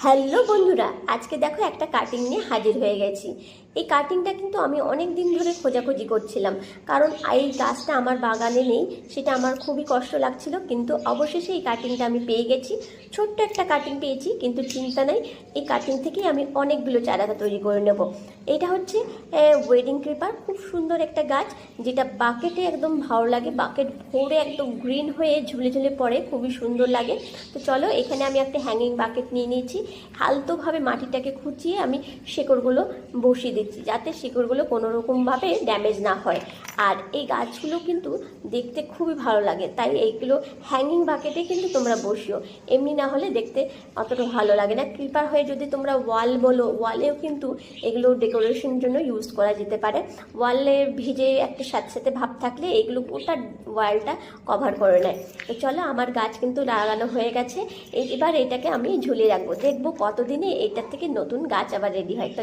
Hello বন্ধুরা, আজকে দেখো একটা কাটিং নিয়ে হাজির হয়ে গেছি। এই কাটিংটা কিন্তু আমি অনেক দিন ধরে খোঁজাখুঁজি করছিলাম, কারণ এই গাছটা আমার বাগানে নেই। সেটা আমার খুবই কষ্ট লাগছিল, কিন্তু অবশেষে এই কাটিংটা আমি পেয়ে গেছি। ছোট্ট একটা কাটিং পেয়েছি, কিন্তু চিন্তা নেই, এই কাটিং থেকেই আমি অনেকগুলো চারা তৈরি করে নেব। এটা হচ্ছে ওয়েডিং ক্রিপার, খুব সুন্দর একটা গাছ, যেটা বাকেটে একদম ভালো লাগে। বাকেট ভরে একদম গ্রিন হয়ে ঝুলে ঝুলে পড়ে, খুবই সুন্দর লাগে। তো চলো, এখানে আমি একটা হ্যাঙ্গিং বাকেট নিয়ে নিয়েছি। আলতোভাবে মাটিটাকে খুঁচিয়ে আমি শিকড়গুলো বসিয়ে দিচ্ছি, যাতে শিকড়গুলো কোনো রকমভাবে ড্যামেজ না হয়। আর এই গাছগুলো কিন্তু দেখতে খুবই ভালো লাগে, তাই এইগুলো হ্যাঙ্গিং বাকেটে কিন্তু তোমরা বসিও। এমনি না হলে দেখতে অতটা ভালো লাগে না। ক্রিপার হয়ে যদি তোমরা ওয়াল বলো, ওয়ালেও কিন্তু এগুলো ডেকোরেশনের জন্য ইউজ করা যেতে পারে। ওয়ালে ভিজে একটা সাথে সাথে ভাব থাকলে এগুলো গোটা ওয়ালটা কভার করে নেয়। তো চলো, আমার গাছ কিন্তু লাগানো হয়ে গেছে। এবার এটাকে আমি ঝুলিয়ে রাখবো, দেখবো কতদিনে এটার থেকে নতুন গাছ আবার রেডি হয়। তো